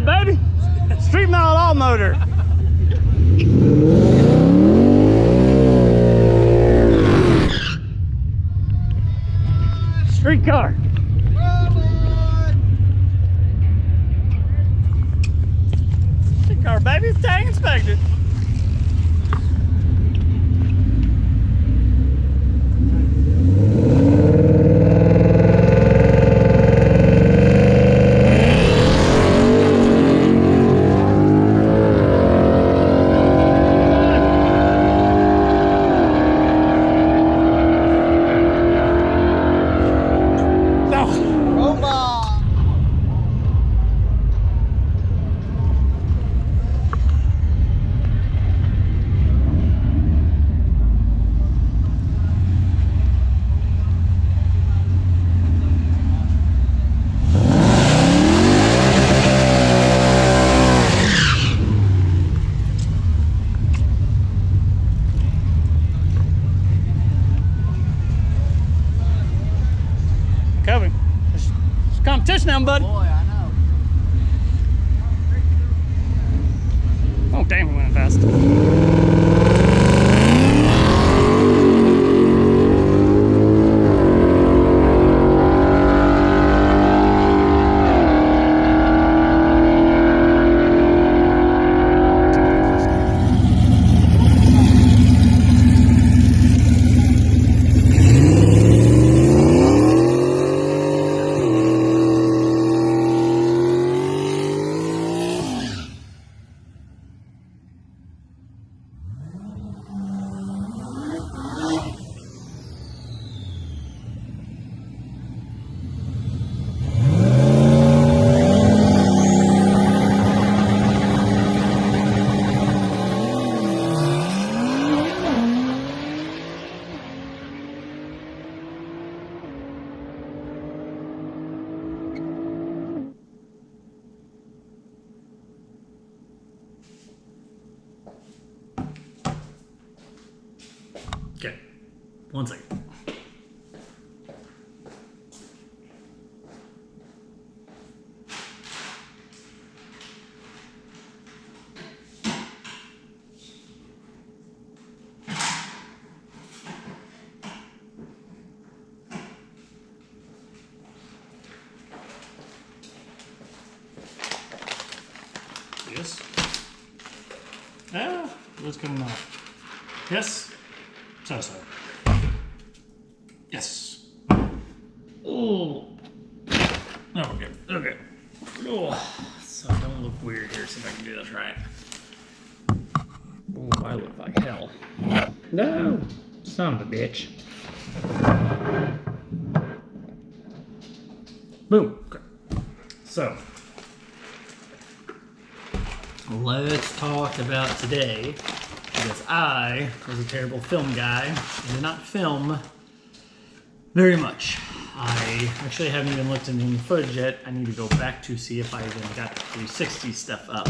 baby. Street model all motor. Street car. Street car, baby. It's tag inspected. Coming. It's competition now, bud. Boy, I know. Oh, damn, it went fast. Okay, 1 second. Yes. Ah, what's coming off? Yes. So. Yes. Oh. Oh, okay. Okay. Oh. So I don't look weird here. See if I can do this right. Oh, I look like hell. No. Son of a bitch. Boom. Okay. So. Let's talk about today. Because I was a terrible film guy and did not film very much. I actually haven't even looked into any footage yet. I need to go back to see if I even got the 360 stuff up.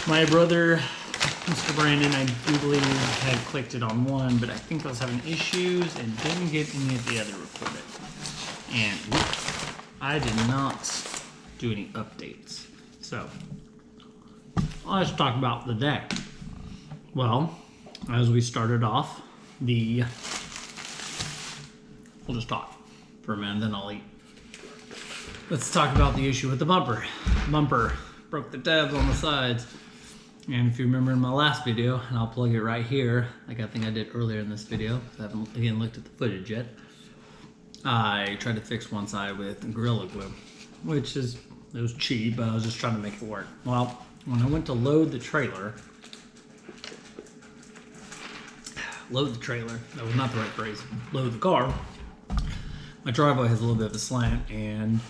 My brother, Mr. Brandon, I do believe had clicked it on one, but I think I was having issues and didn't get any of the other recorded. And I did not do any updates. So, let's talk about the day. Well, as we started off, we'll just talk for a minute, then I'll eat. Let's talk about the issue with the bumper. Bumper broke the tabs on the sides. And if you remember in my last video, and I'll plug it right here, like I think I did earlier in this video, because I haven't again looked at the footage yet, I tried to fix one side with Gorilla Glue, which it was cheap, but I was just trying to make it work. Well, when I went to load the trailer, that was not the right phrase, load the car, my driveway has a little bit of a slant, and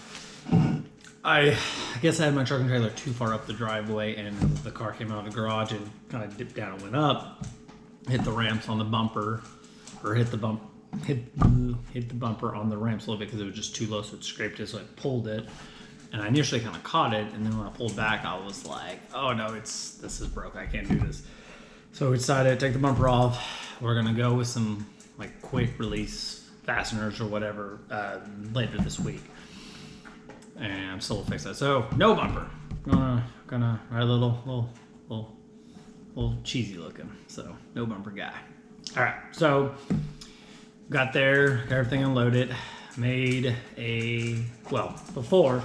I guess I had my truck and trailer too far up the driveway, and the car came out of the garage and kind of dipped down and went up, hit the ramps on the bumper, or hit the bumper on the ramps a little bit because it was just too low, so it scraped it, so I pulled it, and I initially kind of caught it, and then when I pulled back, I was like, oh no, this is broke, I can't do this. So we decided to take the bumper off. We're gonna go with some like quick release fasteners or whatever later this week. And I'm still fix that. So no bumper. gonna ride a little cheesy looking. So no bumper guy. All right, so got there, got everything unloaded, before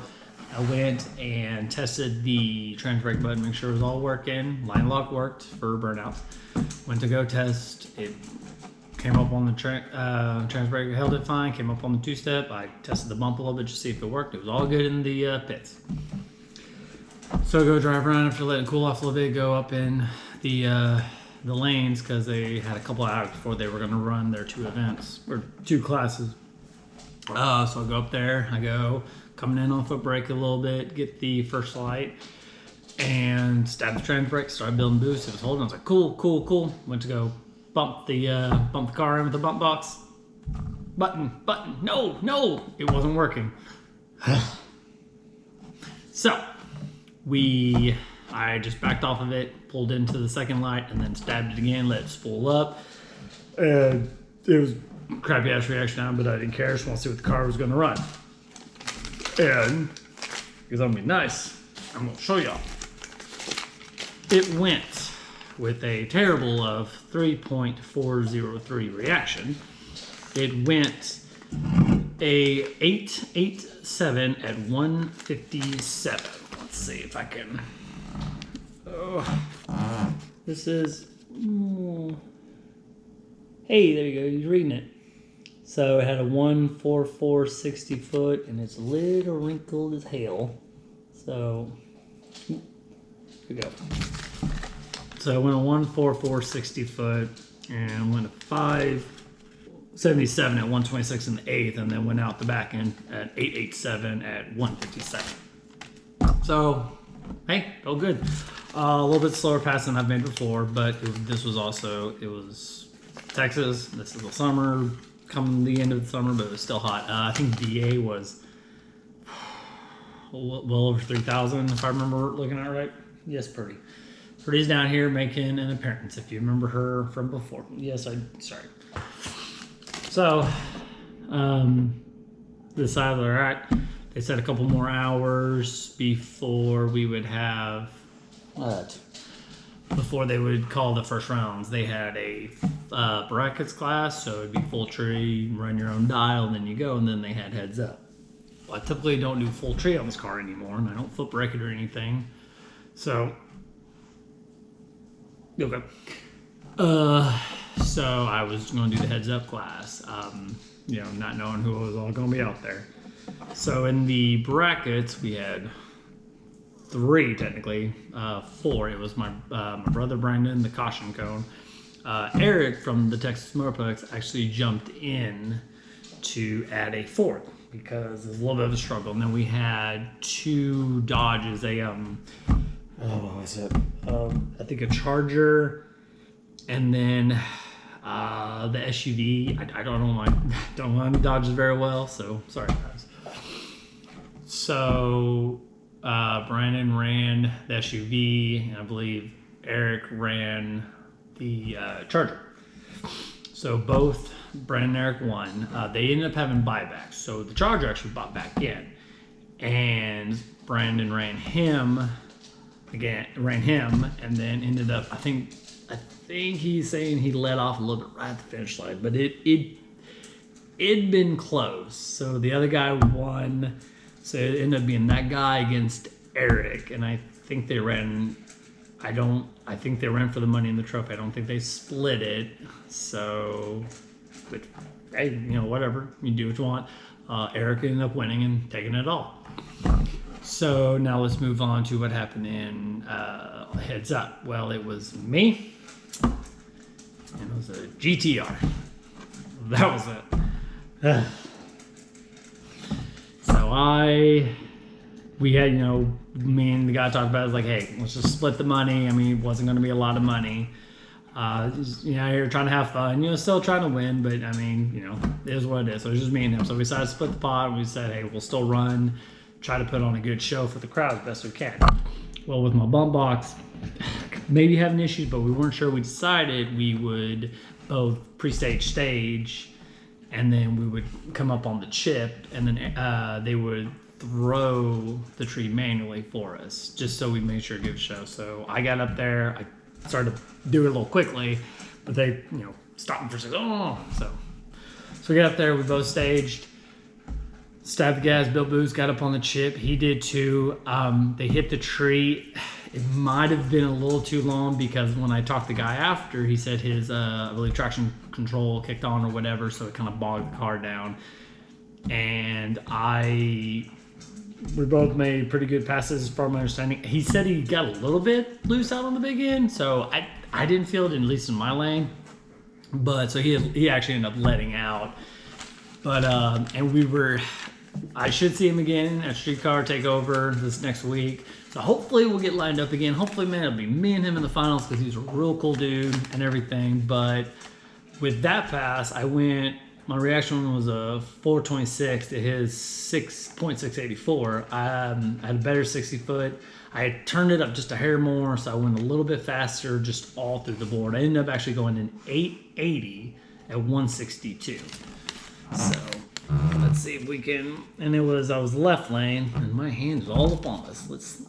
I went and tested the trans brake button, make sure it was all working. Line lock worked for burnouts. Went to go test. It came up on the trans brake, held it fine. Came up on the two-step. I tested the bump a little bit just to see if it worked. It was all good in the pits. So I go drive around after letting it cool off a little bit. Go up in the lanes because they had a couple of hours before they were going to run their 2 events or 2 classes. So I go up there. I go coming in on foot brake a little bit, get the first light, and stab the trans brake. Started building boost. It was holding. I was like, cool. Went to go bump the car in with the bump box. Button. No, it wasn't working. So I just backed off of it, pulled into the second light, and then stabbed it again. Let it spool up. And it was crappy ass reaction out, but I didn't care. Just want to see what the car was going to run. And because I'm gonna be nice, I'm gonna show y'all. It went with a terrible of 3.403 reaction. It went a 887 at 157. Let's see if I can. This is. Hey, there you go. He's reading it. So it had a 144 60 foot, and it's a little wrinkled as hell. So here we go. So I went a 144 60 foot, and went a 577 at 126 in the eighth, and then went out the back end at 887 at 157. So hey, all good. A little bit slower pass than I've made before, but this was Texas. This is the summer. Coming the end of the summer, but it was still hot. I think DA was well over 3,000, if I remember looking at it right. Yes, Purdy. Purdy's down here making an appearance, if you remember her from before. Yes, sorry. So, decided, all right, they said a couple more hours before we would have what? Before they would call the first rounds. They had a brackets class, so it'd be full tree, run your own dial, and then you go, and then they had heads up. Well, I typically don't do full tree on this car anymore, and I don't foot brake it or anything. So, okay. So I was going to do the heads up class, not knowing who was all going to be out there. So in the brackets, we had 3 technically, 4. It was my brother Brandon, the caution cone. Eric from the Texas Motorplex actually jumped in to add a 4th because it was a little bit of a struggle. And then we had 2 Dodges, what was it? I think a Charger, and then the SUV. I don't know my Dodges very well, so sorry guys. So Brandon ran the SUV, and I believe Eric ran the Charger. So both Brandon and Eric won. They ended up having buybacks. So the Charger actually bought back in, and Brandon ran him, and then ended up. I think he's saying he let off a little bit right at the finish line, but it'd been close. So the other guy won. So it ended up being that guy against Eric, and I think they ran. I think they ran for the money in the trophy. I don't think they split it. So, but hey, whatever. You do what you want. Eric ended up winning and taking it all. So now let's move on to what happened in Heads Up. Well, it was me, and it was a GTR. That was it. So we had, me and the guy talked about it. It was like, hey, let's just split the money. I mean, it wasn't going to be a lot of money. You're trying to have fun, still trying to win, but I mean, it is what it is. So it was just me and him. So we decided to split the pot, and we said, hey, we'll still run, try to put on a good show for the crowd as best we can. Well, with my bump box, maybe having issues, but we weren't sure. We decided we would both stage, and then we would come up on the chip, and then they would throw the tree manually for us, just so we made sure to give a show. So I got up there, I started to do it a little quickly, but they, stopped me for a second. Oh, so we got up there, we both staged, stabbed the gas. Bill Booz got up on the chip. He did too. They hit the tree. It might have been a little too long because when I talked to the guy after, he said his, I believe, traction control kicked on or whatever, so it kind of bogged the car down. And we both made pretty good passes as far as my understanding. He said he got a little bit loose out on the big end, so I didn't feel it, at least in my lane. But so he actually ended up letting out. But and I should see him again at Streetcar Takeover this next week. So hopefully we'll get lined up again. Hopefully, man, it'll be me and him in the finals because he's a real cool dude and everything. But with that pass, my reaction was a 426 to his 6.684. I had a better 60 foot. I had turned it up just a hair more, so I went a little bit faster just all through the board. I ended up actually going in 880 at 162. So let's see if we can, and I was left lane, and my hand is all up on us. Let's do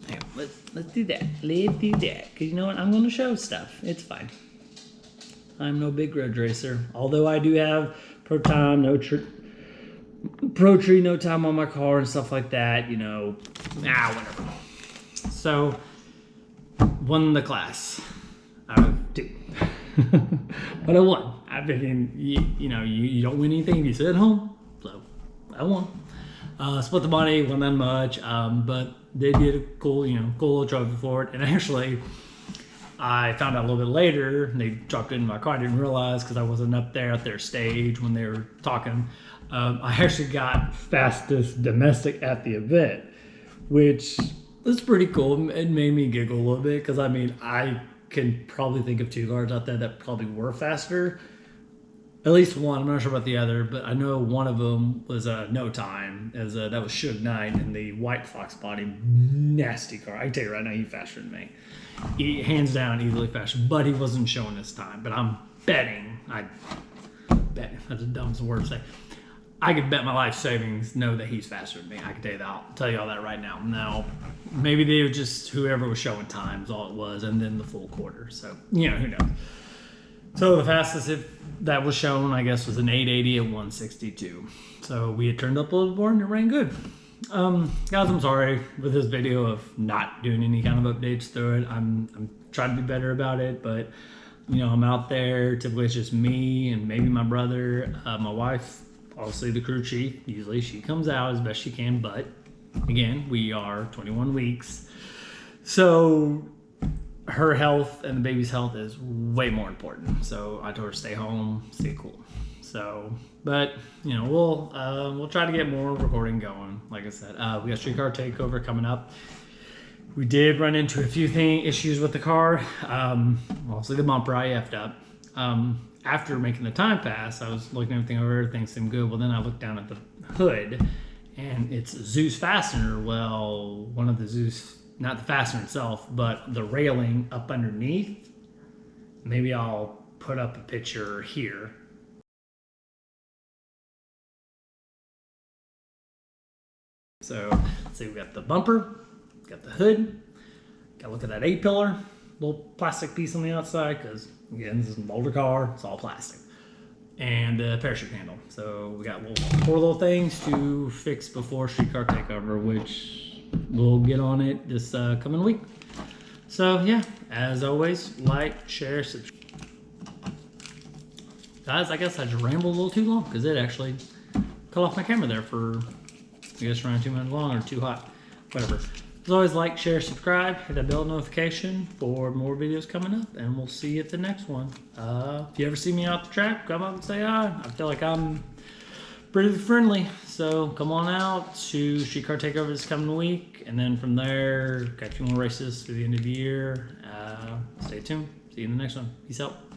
that. Let's do that, because you know what? I'm going to show stuff. It's fine. I'm no big road racer, although I do have Pro Tree, no time on my car and stuff like that, whatever. So, won the class out of 2. But I won. I mean, you don't win anything if you sit at home, so I won. Split the money, wasn't that much, but they did a cool little trophy for it, and actually, I found out a little bit later, and they dropped it in my car. I didn't realize because I wasn't up there at their stage when they were talking. I actually got fastest domestic at the event, which was pretty cool. It made me giggle a little bit because, I can probably think of 2 cars out there that probably were faster. At least one. I'm not sure about the other, but I know one of them was No Time. That was Suge Knight in the white Fox body. Nasty car. I can tell you right now, he's faster than me. He, hands down, easily faster, but he wasn't showing his time. But I'm betting, that's the dumbest word to say. I could bet my life savings know that he's faster than me. I can tell you that. I'll tell you all that right now. Now, maybe they were just whoever was showing times, all it was, and then the full quarter. So, who knows. So the fastest that was shown, I guess, was an 880 at 162. So we had turned up a little more and it ran good. Guys, I'm sorry with this video of not doing any kind of updates through it. I'm trying to be better about it, but I'm out there. Typically it's just me and maybe my brother, my wife, obviously the crew chief. Usually she comes out as best she can, but again, we are 21 weeks. So her health and the baby's health is way more important. So I told her stay home, stay cool. So, but we'll try to get more recording going. Like I said, we got Streetcar Takeover coming up. We did run into a few issues with the car. Obviously the bumper I effed up. After making the time pass, I was looking at everything over. Everything seemed good. Well, then I looked down at the hood, and it's Zeus fastener. Well, one of the Zeus. Not the fastener itself, but the railing up underneath. Maybe I'll put up a picture here. So, let's see, we got the bumper, got the hood, got to look at that A-pillar, little plastic piece on the outside, because, again, this is an older car, it's all plastic. And a parachute handle. So, we got 4 little things to fix before Streetcar Takeover, which we'll get on it this coming week. So yeah, as always, like, share, subscribe. Guys, I guess I just rambled a little too long because it actually cut off my camera there for, I guess, around 2 minutes long or too hot, whatever. As always, like, share, subscribe, hit that bell notification for more videos coming up, and we'll see you at the next one. If you ever see me out the track, come up and say hi. I feel like I'm pretty friendly, so come on out to Streetcar Takeover this coming week, and then from there, got a few more races through the end of the year. Stay tuned. See you in the next one. Peace out.